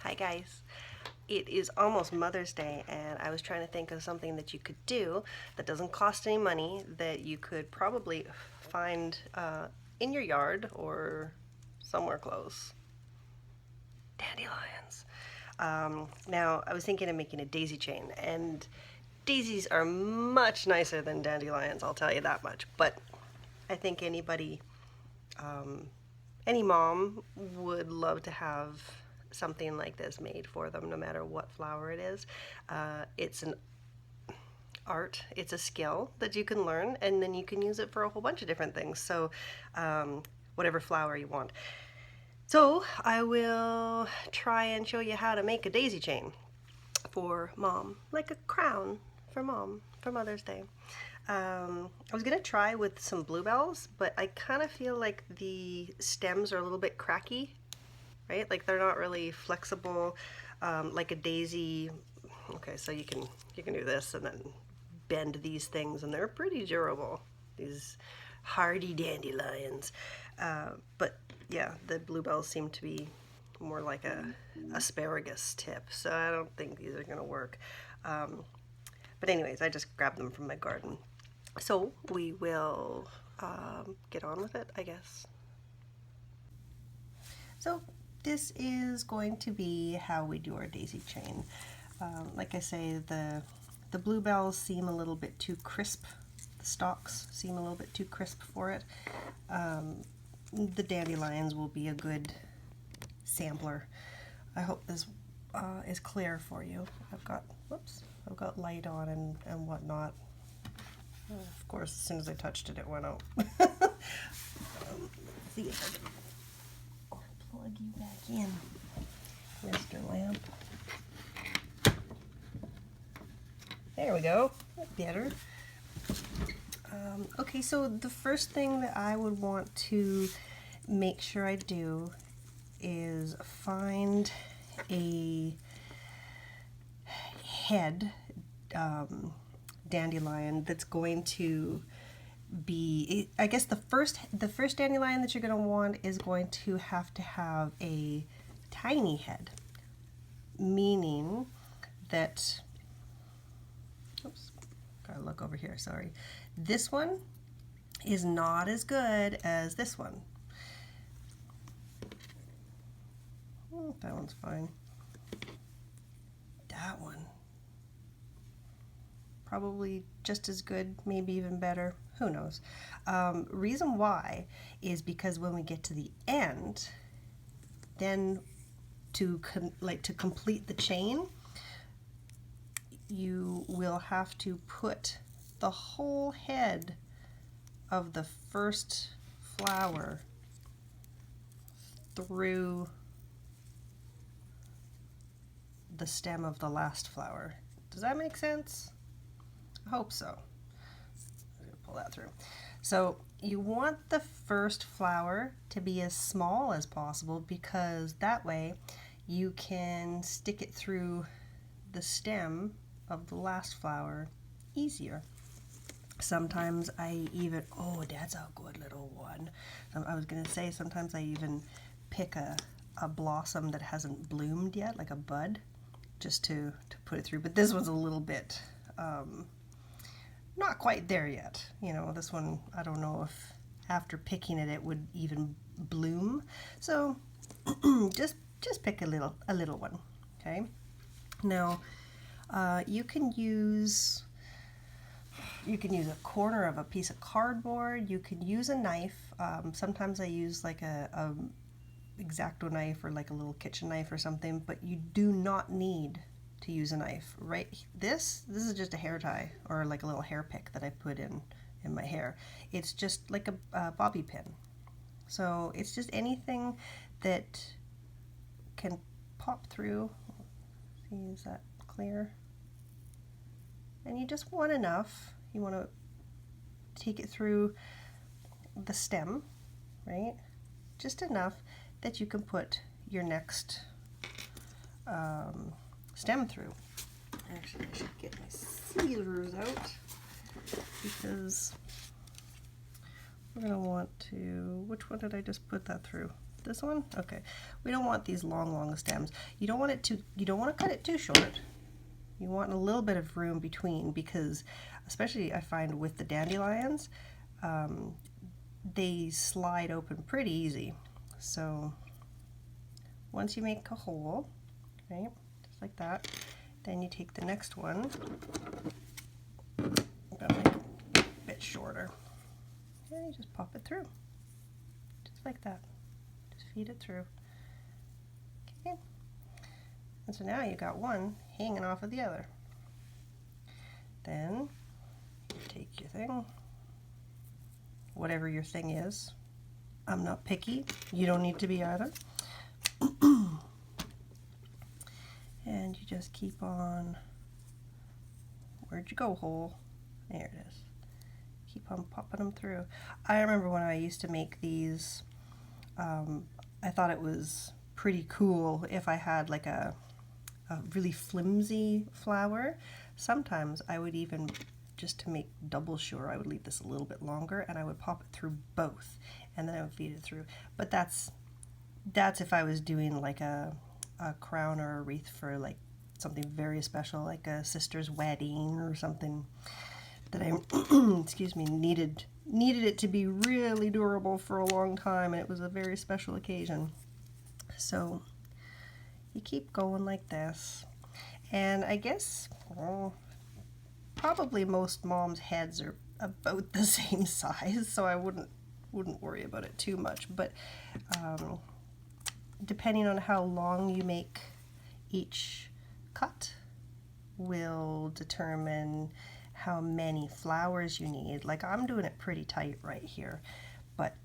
Hi guys. It is almost Mother's Day and I was trying to think of something that you could do that doesn't cost any money that you could probably find in your yard or somewhere close. Dandelions. Now I was thinking of making a daisy chain, and daisies are much nicer than dandelions, I'll tell you that much. But I think um, any mom would love to have something like this made for them, no matter what flower it is. It's an art, it's a skill that you can learn, and then you can use it for a whole bunch of different things. So, whatever flower you want. So, I will try and show you how to make a daisy chain for mom, like a crown for mom for Mother's Day. I was gonna try with some bluebells, but I kind of feel like the stems are a little bit cracky, right? Like they're not really flexible, like a daisy. Okay, so you can do this and then bend these things, and they're pretty durable. These hardy dandelions, but yeah, the bluebells seem to be more like a asparagus tip, so I don't think these are gonna work. But anyways, I just grabbed them from my garden. So we will get on with it, I guess. So this is going to be how we do our daisy chain. Like I say, the bluebells seem a little bit too crisp. The stalks seem a little bit too crisp for it. The dandelions will be a good sampler. I hope this is clear for you. I've got light on and whatnot. Of course, as soon as I touched it, it went out. See if I can plug you back in, Mr. Lamp. There we go. That's better. Okay, so the first thing that I would want to make sure I do is find a head dandelion that's going to be, I guess the first dandelion that you're going to want is going to have a tiny head, meaning that, oops, gotta look over here, sorry. This one is not as good as this one. That one's fine. That one, probably just as good, maybe even better. Who knows? Reason why is because when we get to the end, then to complete the chain, you will have to put the whole head of the first flower through the stem of the last flower. Does that make sense? I hope so. I'm gonna pull that through. So you want the first flower to be as small as possible, because that way you can stick it through the stem of the last flower easier. Sometimes I even, oh, that's a good little one. I was gonna say sometimes I even pick a blossom that hasn't bloomed yet, like a bud, just to put it through. But this one's a little bit not quite there yet. You know, this one, I don't know if after picking it would even bloom. So just pick a little one. Okay. Now you can use a corner of a piece of cardboard. You can use a knife. Sometimes I use like a X-Acto knife or like a little kitchen knife or something, but you do not need to use a knife, right? This is just a hair tie or like a little hair pick that I put in my hair. It's just like a bobby pin. So it's just anything that can pop through. See, is that clear? And you just want enough. You want to take it through the stem, right? Just enough that you can put your next stem through. Actually, I should get my sealers out, because we're going to want to, which one did I just put that through? This one? Okay. We don't want these long stems. You don't want to cut it too short. You want a little bit of room between, because especially I find with the dandelions, they slide open pretty easy. So once you make a hole, right, just like that, then you take the next one. I'm gonna make it a bit shorter. And you just pop it through, just like that. Just feed it through. Okay. And so now you got one hanging off of the other. Then you take your thing, whatever your thing is. I'm not picky. You don't need to be either. And you just keep on. Where'd you go, hole? There it is. Keep on popping them through. I remember when I used to make these, I thought it was pretty cool if I had like a really flimsy flower. Sometimes I would even, just to make double sure, I would leave this a little bit longer and I would pop it through both, and then I would feed it through. But that's if I was doing like a crown or a wreath for like something very special, like a sister's wedding or something that I excuse me, needed it to be really durable for a long time, and it was a very special occasion. So you keep going like this, and I guess probably most moms' heads are about the same size, so I wouldn't worry about it too much. But depending on how long you make each cut will determine how many flowers you need. Like, I'm doing it pretty tight right here, but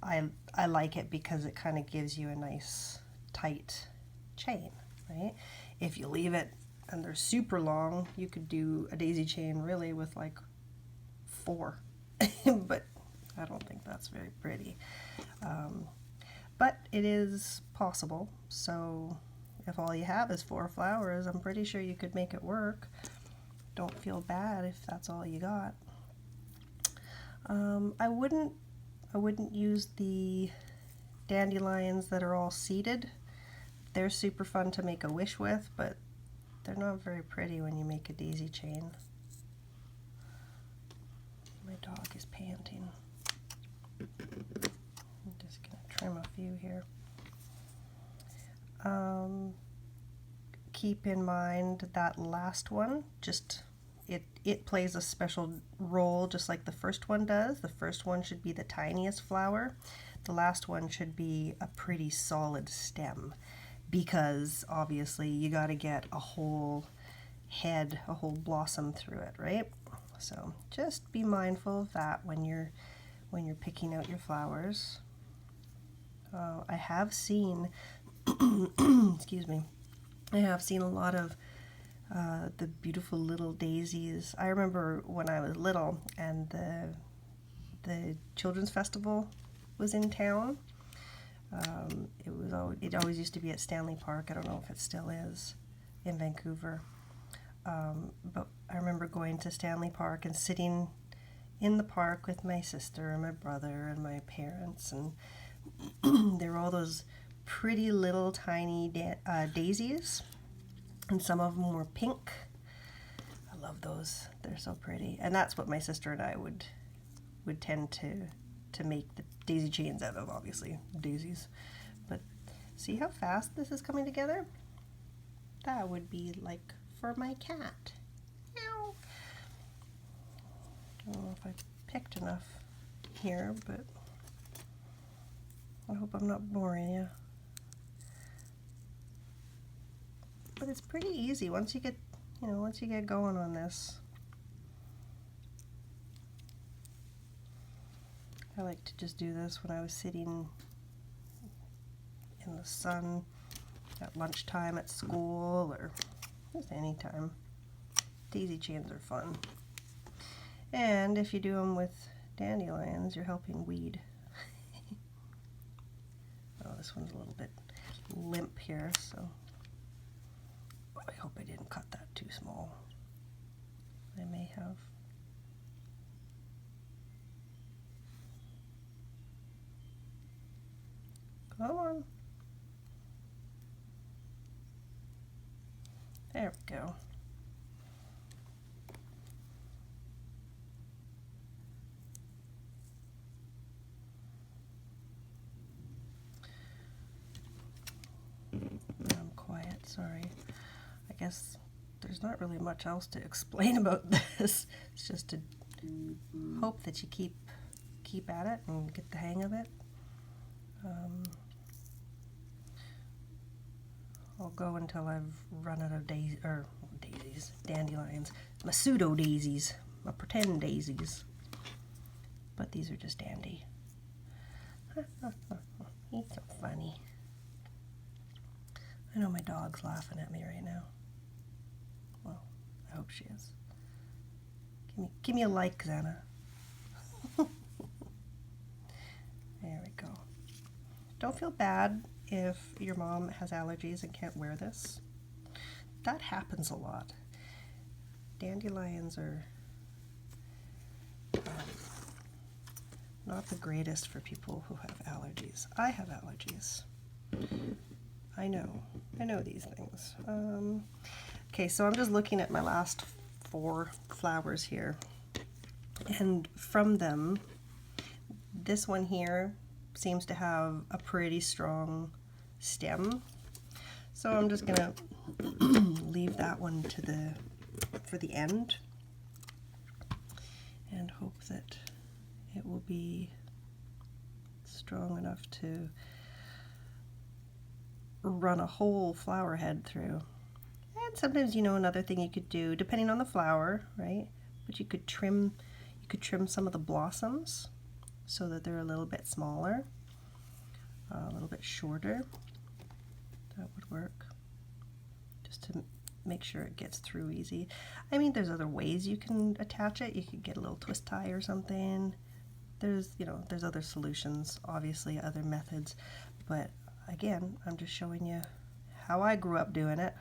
I like it because it kind of gives you a nice tight chain, right? If you leave it and they're super long, you could do a daisy chain really with like 4, but I don't think that's very pretty. But it is possible, so if all you have is 4 flowers, I'm pretty sure you could make it work. Don't feel bad if that's all you got. I wouldn't use the dandelions that are all seeded. They're super fun to make a wish with, but they're not very pretty when you make a daisy chain. My dog is panting. I'm just gonna trim a few here. Keep in mind that last one, just it plays a special role just like the first one does. The first one should be the tiniest flower. The last one should be a pretty solid stem, because obviously you got to get a whole head, a whole blossom through it, right? So just be mindful of that when you're picking out your flowers. I have seen excuse me, I have seen a lot of the beautiful little daisies. I remember when I was little and the children's festival was in town. It always used to be at Stanley Park. I don't know if it still is in Vancouver. But I remember going to Stanley Park and sitting in the park with my sister and my brother and my parents, and there were all those pretty little tiny daisies, and some of them were pink. I love those. They're so pretty. And that's what my sister and I would tend to make the daisy chains out of, obviously, daisies. But see how fast this is coming together? That would be like for my cat. Meow. I don't know if I picked enough here, but I hope I'm not boring you. But it's pretty easy once you get going on this. I like to just do this when I was sitting in the sun at lunchtime at school, or just any time. Daisy chains are fun. And if you do them with dandelions, you're helping weed. Oh, this one's a little bit limp here, so I hope I didn't cut that too small. I may have. Come on. There we go. I'm quiet, sorry. I guess there's not really much else to explain about this. It's just to hope that you keep at it and get the hang of it. I'll go until I've run out of dandelions. My pseudo daisies, my pretend daisies. But these are just dandy. He's so funny. I know my dog's laughing at me right now. Well, I hope she is. Give me a like, Xana. There we go. Don't feel bad if your mom has allergies and can't wear this. That happens a lot. Dandelions are not the greatest for people who have allergies. I have allergies. I know these things. Okay, so I'm just looking at my last 4 flowers here, and from them, this one here seems to have a pretty strong stem, so I'm just gonna leave that one for the end and hope that it will be strong enough to run a whole flower head through. And sometimes, another thing you could do, depending on the flower, right? But you could trim some of the blossoms so that they're a little bit smaller, a little bit shorter. That would work, just to make sure it gets through easy. I mean, there's other ways you can attach it. You could get a little twist tie or something. There's other solutions, obviously, other methods, but again, I'm just showing you how I grew up doing it.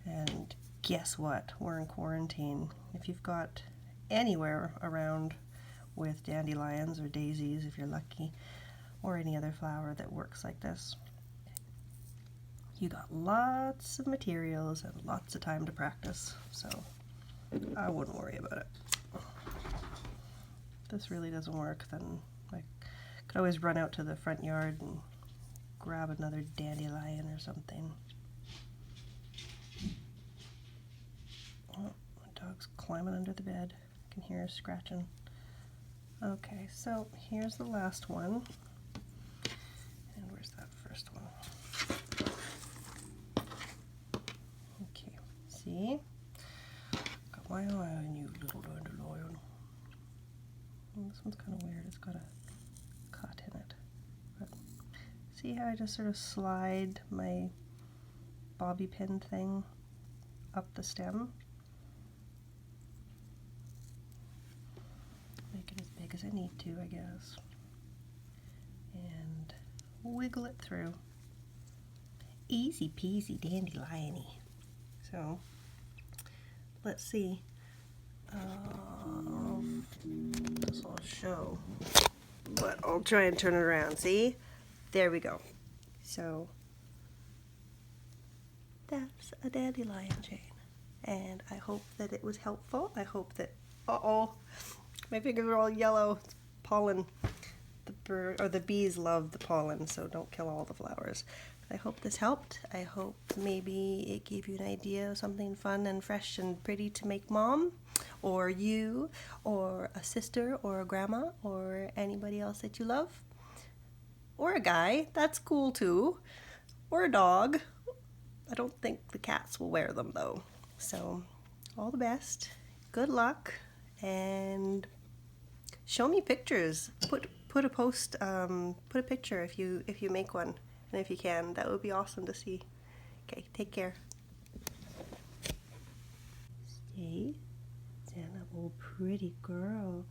And guess what? We're in quarantine. If you've got anywhere around with dandelions or daisies, if you're lucky, or any other flower that works like this, you got lots of materials and lots of time to practice, so I wouldn't worry about it. If this really doesn't work, then I could always run out to the front yard and grab another dandelion or something. Oh, my dog's climbing under the bed. I can hear her scratching. Okay, so here's the last one. And where's that first one? Okay, see? Got my eye on you, little dandelion. This one's kind of weird. It's got a cut in it. But see how I just sort of slide my bobby pin thing up the stem? Make it as big as I need to, I guess. And wiggle it through. Easy peasy dandelion-y. So, let's see. This will show, but I'll try and turn it around. See? There we go. So, that's a dandelion chain. And I hope that it was helpful. I hope that, my fingers are all yellow. It's pollen. The bees love the pollen, so don't kill all the flowers. I hope this helped. I hope maybe it gave you an idea of something fun and fresh and pretty to make mom, or you, or a sister, or a grandma, or anybody else that you love. Or a guy, that's cool too. Or a dog. I don't think the cats will wear them though. So, all the best. Good luck, and show me pictures. Put a post. Put a picture if you make one, and if you can, that would be awesome to see. Okay, take care. Stay, Xana, oh pretty girl.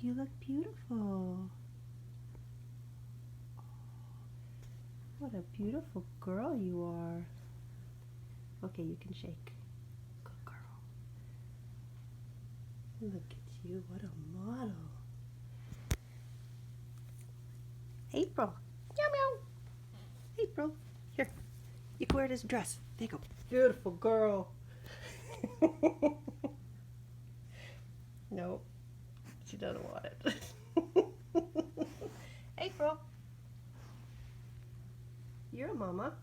You look beautiful. What a beautiful girl you are. Okay, you can shake. Good girl. Look at you, what a model. April, April. Here, you can wear it as a dress. There you go. Beautiful girl. No, she doesn't want it. April, you're a mama.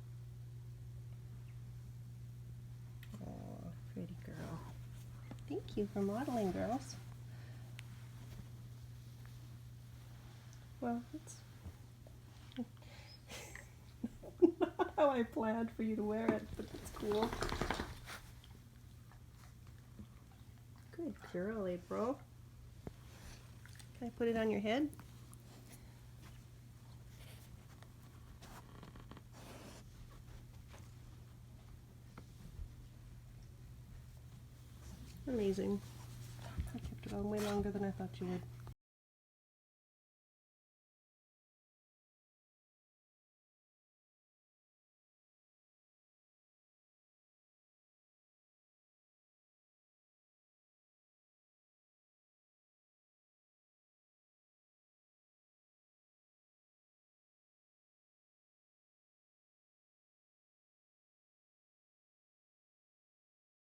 Oh, pretty girl. Thank you for modeling, girls. Well, it's not how I planned for you to wear it, but it's cool. Good girl, April. Can I put it on your head? Amazing. I kept it on way longer than I thought you would.